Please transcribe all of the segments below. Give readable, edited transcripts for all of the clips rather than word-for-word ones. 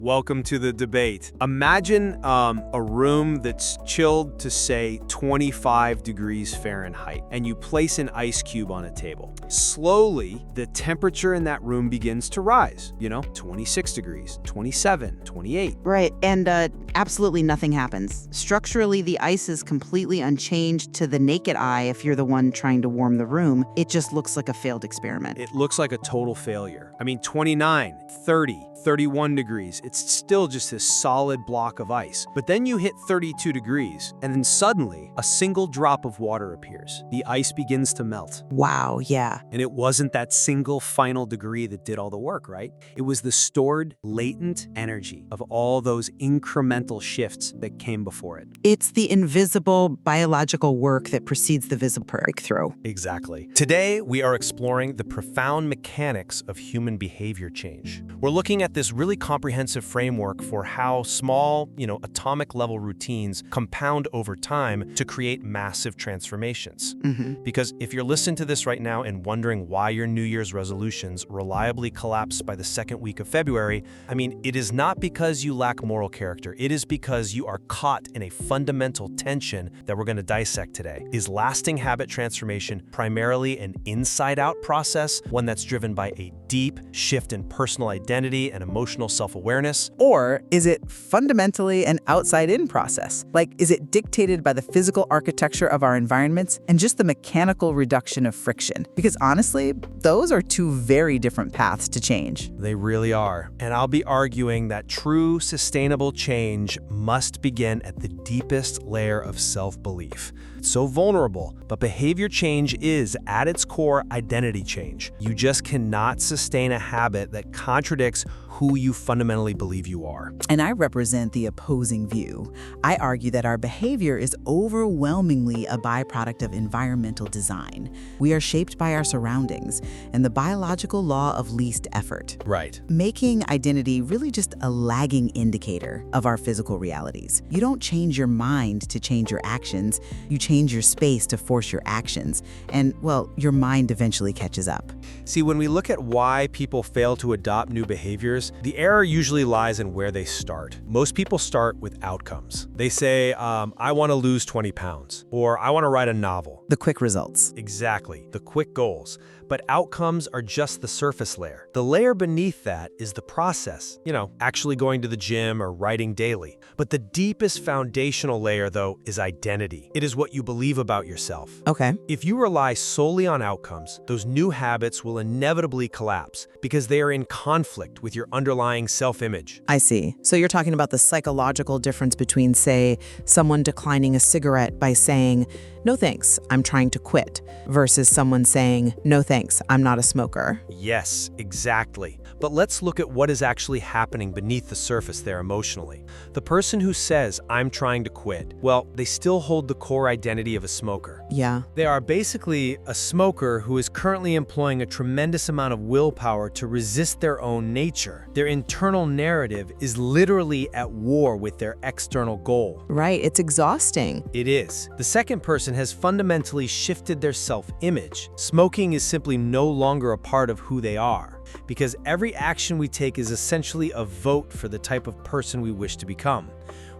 Welcome to the debate. Imagine a room that's chilled to, say, 25 degrees Fahrenheit, and you place an ice cube on a table. Slowly, the temperature in that room begins to rise. 26 degrees, 27, 28. Right, and absolutely nothing happens. Structurally, the ice is completely unchanged to the naked eye if you're the one trying to warm the room. It just looks like a failed experiment. It looks like a total failure. 29, 30, 31 degrees. It's still just this solid block of ice. But then you hit 32 degrees, and then suddenly, a single drop of water appears. The ice begins to melt. Wow, yeah. And it wasn't that single final degree that did all the work, right? It was the stored, latent energy of all those incremental shifts that came before it. It's the invisible biological work that precedes the visible breakthrough. Exactly. Today, we are exploring the profound mechanics of human behavior change. We're looking at this really comprehensive framework for how small, atomic-level routines compound over time to create massive transformations. Because if you're listening to this right now and wondering why your New Year's resolutions reliably collapse by the second week of February, it is not because you lack moral character. It is because you are caught in a fundamental tension that we're going to dissect today. Is lasting habit transformation primarily an inside-out process, one that's driven by a deep shift in personal identity and emotional self-awareness? Or is it fundamentally an outside-in process? Like, is it dictated by the physical architecture of our environments and just the mechanical reduction of friction? Because honestly, those are two very different paths to change. They really are. And I'll be arguing that true sustainable change must begin at the deepest layer of self-belief. It's so vulnerable, but behavior change is, at its core, identity change. You just cannot sustain a habit that contradicts who you fundamentally believe you are. And I represent the opposing view. I argue that our behavior is overwhelmingly a byproduct of environmental design. We are shaped by our surroundings and the biological law of least effort. Right. Making identity really just a lagging indicator of our physical realities. You don't change your mind to change your actions. You change your space to force your actions. And, well, your mind eventually catches up. See, when we look at why people fail to adopt new behaviors, the error usually lies in where they start. Most people start with outcomes. They say, I want to lose 20 pounds, or I want to write a novel. The quick results. Exactly, the quick goals. But outcomes are just the surface layer. The layer beneath that is the process, actually going to the gym or writing daily. But the deepest foundational layer, though, is identity. It is what you believe about yourself. Okay. If you rely solely on outcomes, those new habits will inevitably collapse because they are in conflict with your underlying self-image. I see. So you're talking about the psychological difference between, say, someone declining a cigarette by saying, "No thanks, I'm trying to quit," versus someone saying, "No thanks, I'm not a smoker." Yes, exactly. But let's look at what is actually happening beneath the surface there emotionally. The person who says, "I'm trying to quit," well, they still hold the core identity of a smoker. Yeah. They are basically a smoker who is currently employing a tremendous amount of willpower to resist their own nature. Their internal narrative is literally at war with their external goal. Right, it's exhausting. It is. The second person has fundamentally shifted their self-image. Smoking is simply no longer a part of who they are, because every action we take is essentially a vote for the type of person we wish to become.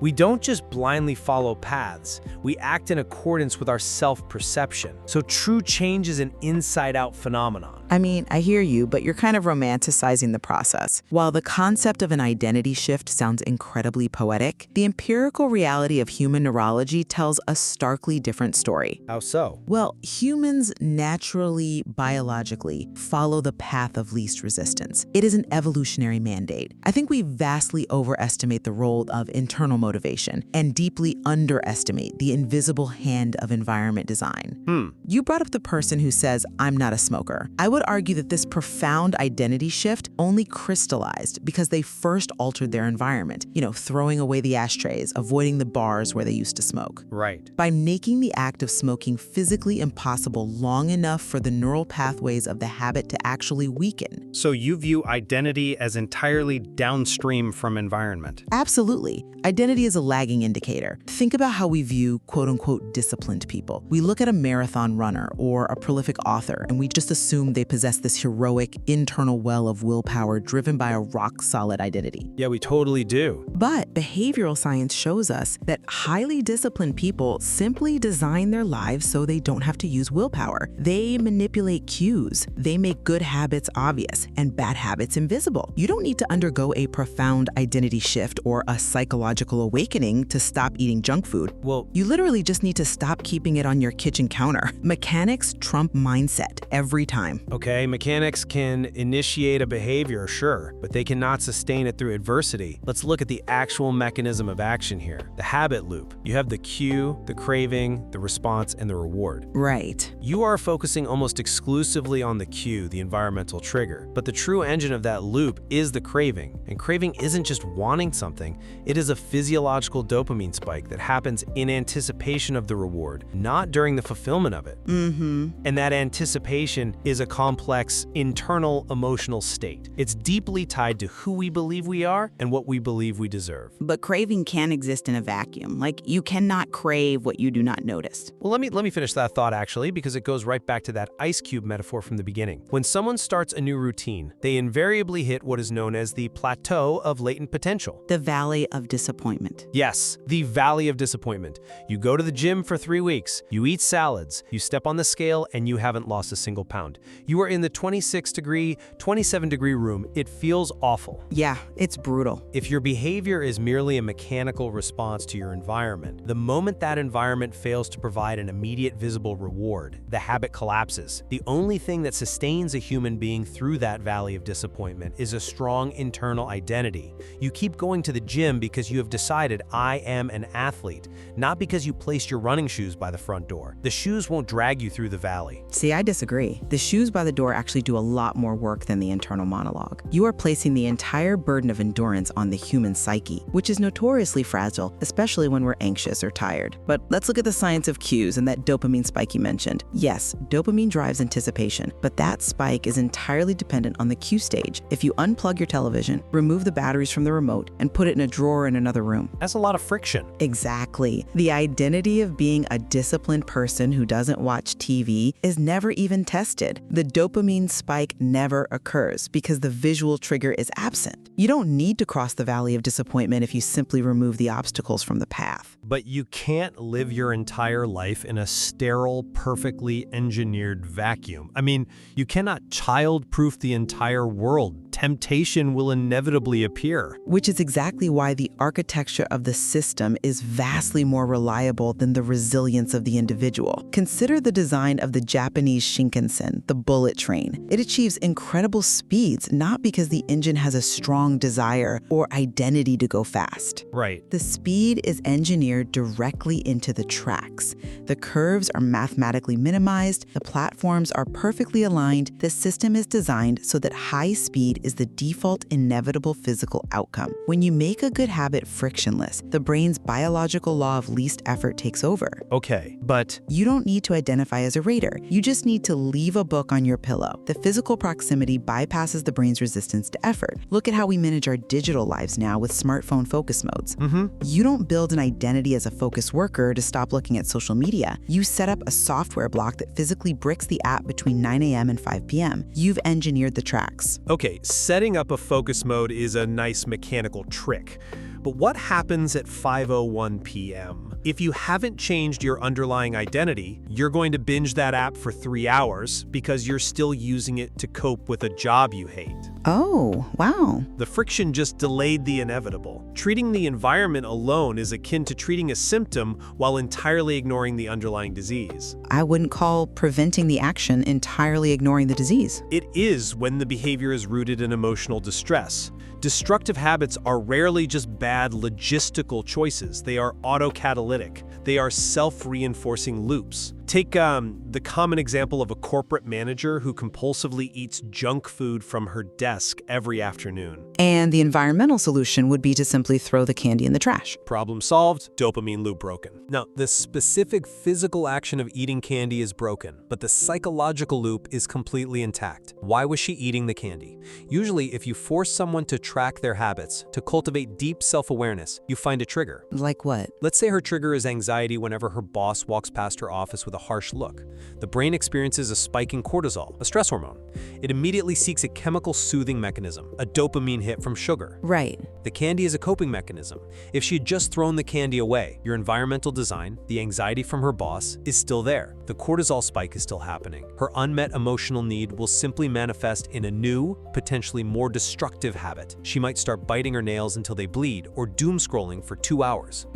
We don't just blindly follow paths, we act in accordance with our self-perception. So true change is an inside-out phenomenon. I hear you, but you're kind of romanticizing the process. While the concept of an identity shift sounds incredibly poetic, the empirical reality of human neurology tells a starkly different story. How so? Well, humans naturally, biologically, follow the path of least resistance. It is an evolutionary mandate. I think we vastly overestimate the role of internal motivation and deeply underestimate the invisible hand of environment design. You brought up the person who says, "I'm not a smoker." I would argue that this profound identity shift only crystallized because they first altered their environment, throwing away the ashtrays, avoiding the bars where they used to smoke. Right. By making the act of smoking physically impossible long enough for the neural pathways of the habit to actually weaken. So you view identity as entirely downstream from environment? Absolutely. Identity Activity is a lagging indicator. Think about how we view quote-unquote disciplined people. We look at a marathon runner or a prolific author, and we just assume they possess this heroic internal well of willpower driven by a rock-solid identity. Yeah, we totally do. But behavioral science shows us that highly disciplined people simply design their lives so they don't have to use willpower. They manipulate cues. They make good habits obvious and bad habits invisible. You don't need to undergo a profound identity shift or a psychological awakening to stop eating junk food. Well, You literally just need to stop keeping it on your kitchen counter. Mechanics trump mindset every time. okay, mechanics can initiate a behavior, sure, but they cannot sustain it through adversity. Let's look at the actual mechanism of action here, the habit loop. You have the cue, the craving, the response, and the reward. Right. You are focusing almost exclusively on the cue, the environmental trigger. But the true engine of that loop is the craving. And craving isn't just wanting something, it is a physiological dopamine spike that happens in anticipation of the reward, not during the fulfillment of it. And that anticipation is a complex internal emotional state. It's deeply tied to who we believe we are and what we believe we deserve. But craving can exist in a vacuum. Like, you cannot crave what you do not notice. Well, let me finish that thought actually, because it goes right back to that ice cube metaphor from the beginning. When someone starts a new routine, they invariably hit what is known as the plateau of latent potential. The valley of disappointment. Yes, the valley of disappointment. You go to the gym for 3 weeks, you eat salads, you step on the scale, and you haven't lost a single pound. You are in the 26-degree, 27-degree room. It feels awful. Yeah, it's brutal. If your behavior is merely a mechanical response to your environment, the moment that environment fails to provide an immediate visible reward, the habit collapses. The only thing that sustains a human being through that valley of disappointment is a strong internal identity. You keep going to the gym because you have decided, I am an athlete, not because you placed your running shoes by the front door. The shoes won't drag you through the valley. See, I disagree. The shoes by the door actually do a lot more work than the internal monologue. You are placing the entire burden of endurance on the human psyche, which is notoriously fragile, especially when we're anxious or tired. But let's look at the science of cues and that dopamine spike you mentioned. Yes, dopamine drives anticipation, but that spike is entirely dependent on the cue stage. If you unplug your television, remove the batteries from the remote, and put it in a drawer in another room. That's a lot of friction. Exactly. The identity of being a disciplined person who doesn't watch TV is never even tested. The dopamine spike never occurs because the visual trigger is absent. You don't need to cross the valley of disappointment if you simply remove the obstacles from the path. But you can't live your entire life in a sterile, perfectly engineered vacuum. I mean, you cannot child-proof the entire world. Temptation will inevitably appear. Which is exactly why the architecture of the system is vastly more reliable than the resilience of the individual. Consider the design of the Japanese Shinkansen, the bullet train. It achieves incredible speeds, not because the engine has a strong desire or identity to go fast. Right. The speed is engineered directly into the tracks. The curves are mathematically minimized, the platforms are perfectly aligned, the system is designed so that high speed is the default inevitable physical outcome. When you make a good habit frictionless, the brain's biological law of least effort takes over. Okay, but You don't need to identify as a raider. You just need to leave a book on your pillow. The physical proximity bypasses the brain's resistance to effort. Look at how we manage our digital lives now with smartphone focus modes. You don't build an identity as a focus worker to stop looking at social media. You set up a software block that physically bricks the app between 9 a.m. and 5 p.m. You've engineered the tracks. okay, setting up a focus mode is a nice mechanical trick. But what happens at 5:01 p.m.? If you haven't changed your underlying identity, you're going to binge that app for 3 hours because you're still using it to cope with a job you hate. Oh, wow. The friction just delayed the inevitable. Treating the environment alone is akin to treating a symptom while entirely ignoring the underlying disease. I wouldn't call preventing the action entirely ignoring the disease. It is when the behavior is rooted in emotional distress. Destructive habits are rarely just bad logistical choices. They are autocatalytic. They are self-reinforcing loops. Take the common example of a corporate manager who compulsively eats junk food from her desk every afternoon. And the environmental solution would be to simply throw the candy in the trash. Problem solved, dopamine loop broken. Now, the specific physical action of eating candy is broken, but the psychological loop is completely intact. Why was she eating the candy? Usually, if you force someone to track their habits, to cultivate deep self-awareness, you find a trigger. Like what? Let's say her trigger is anxiety whenever her boss walks past her office with a harsh look. The brain experiences a spike in cortisol, a stress hormone. It immediately seeks a chemical soothing mechanism, a dopamine hit from sugar. Right. The candy is a coping mechanism. If she had just thrown the candy away, your environmental design, the anxiety from her boss, is still there. The cortisol spike is still happening. Her unmet emotional need will simply manifest in a new, potentially more destructive habit. She might start biting her nails until they bleed or doom scrolling for 2 hours.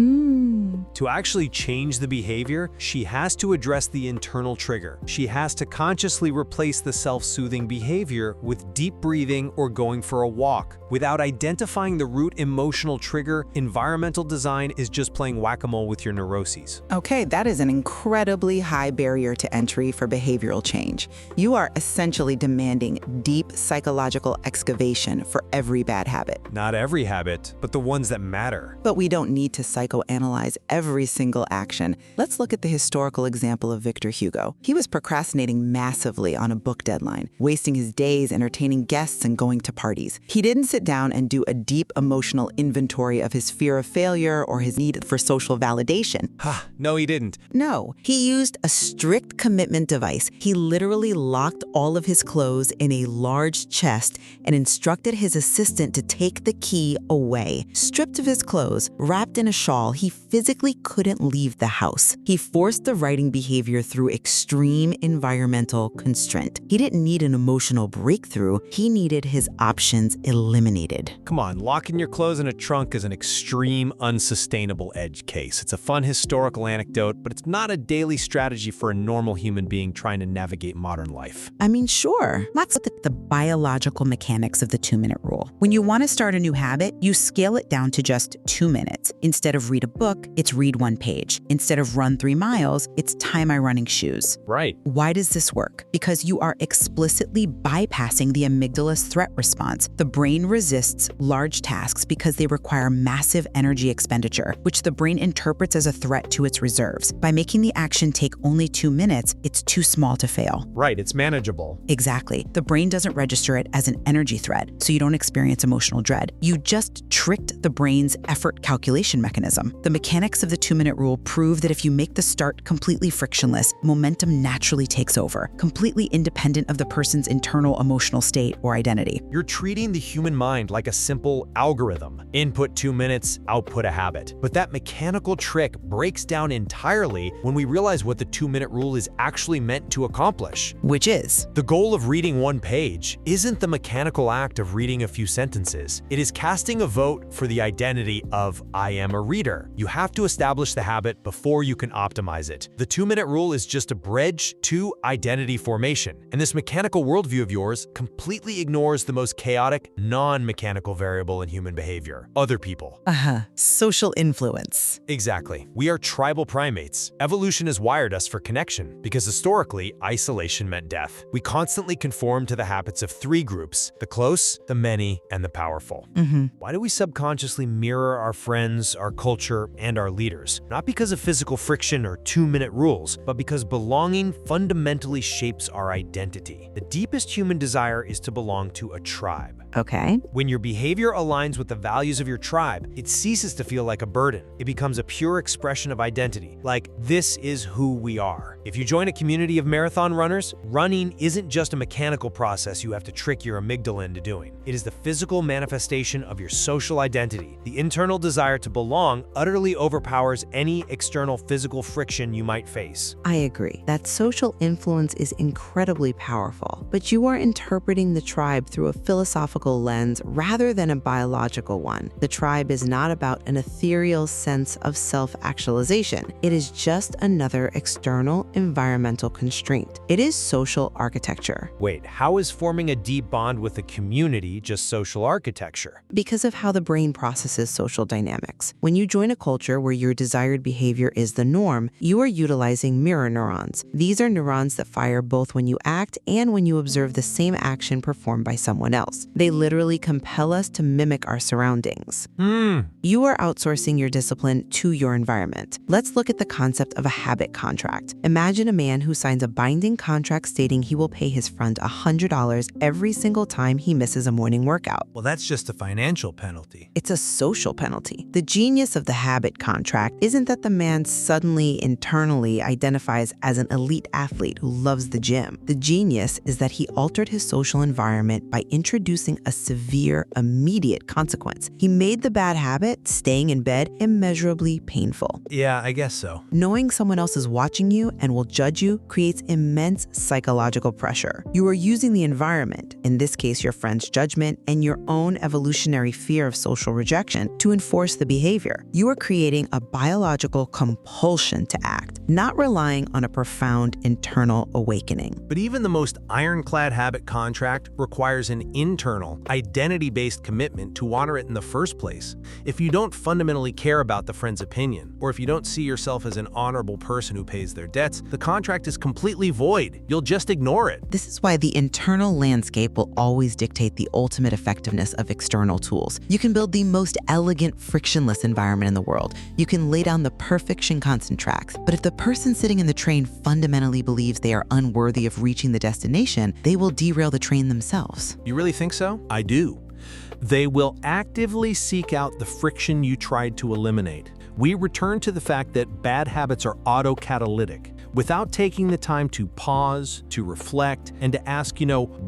To actually change the behavior, she has to address the internal trigger. She has to consciously replace the self-soothing behavior with deep breathing or going for a walk. Without identifying the root emotional trigger, environmental design is just playing whack-a-mole with your neuroses. Okay, that is an incredibly high barrier to entry for behavioral change. You are essentially demanding deep psychological excavation for every bad habit. Not every habit, but the ones that matter. But we don't need to psychoanalyze every single action. Let's look at the historical example of Victor Hugo. He was procrastinating massively on a book deadline, wasting his days entertaining guests and going to parties. He didn't sit down and do a deep emotional inventory of his fear of failure or his need for social validation. No, he didn't. No, he used a strict commitment device. He literally locked all of his clothes in a large chest and instructed his assistant to take the key away. Stripped of his clothes, wrapped in a shawl, he physically couldn't leave the house. He forced the writing behavior through extreme environmental constraint. He didn't need an emotional breakthrough. He needed his options eliminated. Come on, locking your clothes in a trunk is an extreme, unsustainable edge case. It's a fun historical anecdote, but it's not a daily strategy for a normal human being trying to navigate modern life. I mean, sure. Let's look at the biological mechanics of the 2-minute rule. When you want to start a new habit, you scale it down to just 2 minutes. Instead of read a book, it's read 1 page. Instead of run 3 miles, it's tie my running shoes. Right. Why does this work? Because you are explicitly bypassing the amygdala's threat response. The brain resists large tasks because they require massive energy expenditure, which the brain interprets as a threat to its reserves. By making the action take only 2 minutes, it's too small to fail. Right, it's manageable. Exactly. The brain doesn't register it as an energy threat, so you don't experience emotional dread. You just tricked the brain's effort calculation mechanism. The mechanics of the 2-minute rule prove that if you make the start completely frictionless, momentum naturally takes over, completely independent of the person's internal emotional state or identity. You're treating the human mind like a simple algorithm. Input 2 minutes, output a habit. But that mechanical trick breaks down entirely when we realize what the 2-minute rule is actually meant to accomplish. Which is? The goal of reading 1 page isn't the mechanical act of reading a few sentences. It is casting a vote for the identity of I am a reader. You have to establish the habit before you can optimize it. The 2-minute rule is just a bridge to identity formation. And this mechanical worldview of yours completely ignores the most chaotic, non-mechanical variable in human behavior: other people. Social influence. Exactly. We are tribal primates. Evolution has wired us for connection because historically, isolation meant death. We constantly conform to the habits of 3 groups: the close, the many, and the powerful. Why do we subconsciously mirror our friends, our culture, and our leaders? Not because of physical friction or 2-minute rules, but because belonging fundamentally shapes our identity. The deepest human desire is to belong to a tribe. Okay. When your behavior aligns with the values of your tribe, it ceases to feel like a burden. It becomes a pure expression of identity, like this is who we are. If you join a community of marathon runners, running isn't just a mechanical process you have to trick your amygdala into doing. It is the physical manifestation of your social identity. The internal desire to belong utterly overpowers any external physical friction you might face. I agree. That social influence is incredibly powerful, but you are interpreting the tribe through a philosophical physical lens rather than a biological one. The tribe is not about an ethereal sense of self-actualization. It is just another external environmental constraint. It is social architecture. Wait, how is forming a deep bond with a community just social architecture? Because of how the brain processes social dynamics. When you join a culture where your desired behavior is the norm, you are utilizing mirror neurons. These are neurons that fire both when you act and when you observe the same action performed by someone else. They literally compel us to mimic our surroundings. You are outsourcing your discipline to your environment. Let's look at the concept of a habit contract. Imagine a man who signs a binding contract stating he will pay his friend $100 every single time he misses a morning workout. Well, that's just a financial penalty. It's a social penalty. The genius of the habit contract isn't that the man suddenly internally identifies as an elite athlete who loves the gym. The genius is that he altered his social environment by introducing a severe, immediate consequence. He made the bad habit, staying in bed, immeasurably painful. Yeah, I guess so. Knowing someone else is watching you and will judge you creates immense psychological pressure. You are using the environment, in this case your friend's judgment, and your own evolutionary fear of social rejection to enforce the behavior. You are creating a biological compulsion to act, not relying on a profound internal awakening. But even the most ironclad habit contract requires an internal, identity-based commitment to honor it in the first place. If you don't fundamentally care about the friend's opinion, or if you don't see yourself as an honorable person who pays their debts, the contract is completely void. You'll just ignore it. This is why the internal landscape will always dictate the ultimate effectiveness of external tools. You can build the most elegant, frictionless environment in the world. You can lay down the perfect Shinkansen tracks, but if the person sitting in the train fundamentally believes they are unworthy of reaching the destination, they will derail the train themselves. You really think so? I do. They will actively seek out the friction you tried to eliminate. We return to the fact that bad habits are autocatalytic. Without taking the time to pause, to reflect, and to ask,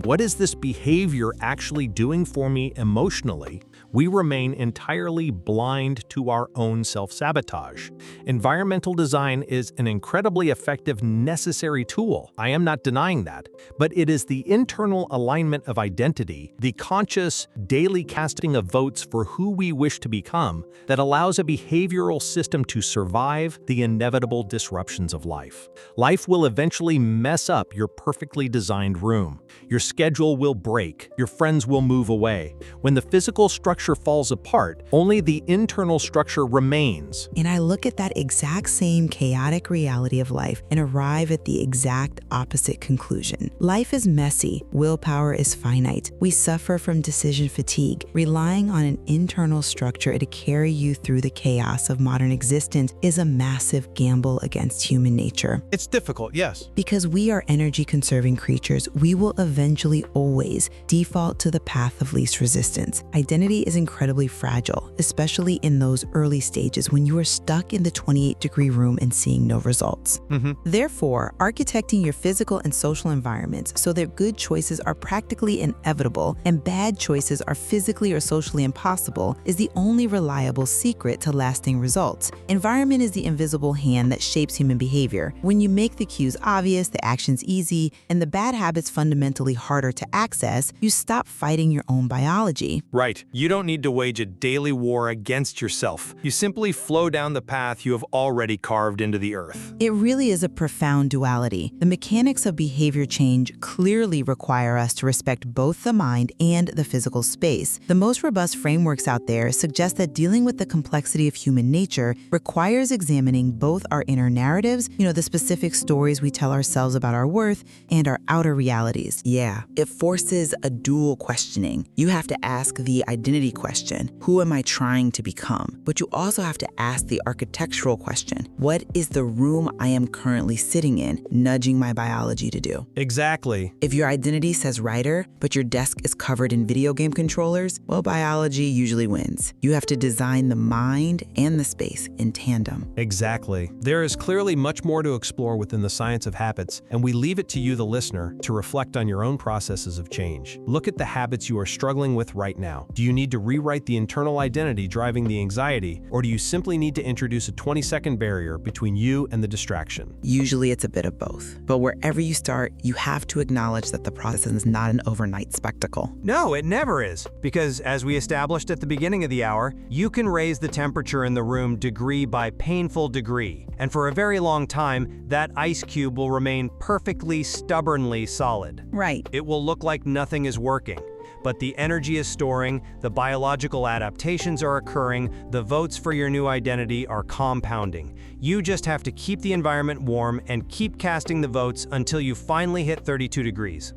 what is this behavior actually doing for me emotionally? We remain entirely blind to our own self-sabotage. Environmental design is an incredibly effective, necessary tool. I am not denying that. But it is the internal alignment of identity, the conscious, daily casting of votes for who we wish to become, that allows a behavioral system to survive the inevitable disruptions of life. Life will eventually mess up your perfectly designed room. Your schedule will break. Your friends will move away. When the physical structure falls apart, only the internal structure remains. And I look at that exact same chaotic reality of life and arrive at the exact opposite conclusion. Life is messy. Willpower is finite. We suffer from decision fatigue. Relying on an internal structure to carry you through the chaos of modern existence is a massive gamble against human nature. It's difficult, yes. Because we are energy-conserving creatures, we will eventually always default to the path of least resistance. Identity is incredibly fragile, especially in those early stages when you are stuck in the 28-degree room and seeing no results. Therefore, architecting your physical and social environments so that good choices are practically inevitable and bad choices are physically or socially impossible is the only reliable secret to lasting results. Environment is the invisible hand that shapes human behavior. When you make the cues obvious, the actions easy, and the bad habits fundamentally harder to access, you stop fighting your own biology. Right. You don't need to wage a daily war against yourself. You simply flow down the path you have already carved into the earth. It really is a profound duality. The mechanics of behavior change clearly require us to respect both the mind and the physical space. The most robust frameworks out there suggest that dealing with the complexity of human nature requires examining both our inner narratives, the specific stories we tell ourselves about our worth, and our outer realities. Yeah, it forces a dual questioning. You have to ask the identity question, who am I trying to become? But you also have to ask the architectural question, what is the room I am currently sitting in, nudging my biology to do? Exactly. If your identity says writer, but your desk is covered in video game controllers, well, biology usually wins. You have to design the mind and the space in tandem. Exactly. There is clearly much more to explore explore within the science of habits, and we leave it to you, the listener, to reflect on your own processes of change. Look at the habits you are struggling with right now. Do you need to rewrite the internal identity driving the anxiety, or do you simply need to introduce a 20-second barrier between you and the distraction? Usually it's a bit of both. But wherever you start, you have to acknowledge that the process is not an overnight spectacle. No, it never is, because as we established at the beginning of the hour, you can raise the temperature in the room degree by painful degree, and for a very long time, that ice cube will remain perfectly, stubbornly solid. Right. It will look like nothing is working, but the energy is storing, the biological adaptations are occurring, the votes for your new identity are compounding. You just have to keep the environment warm and keep casting the votes until you finally hit 32 degrees.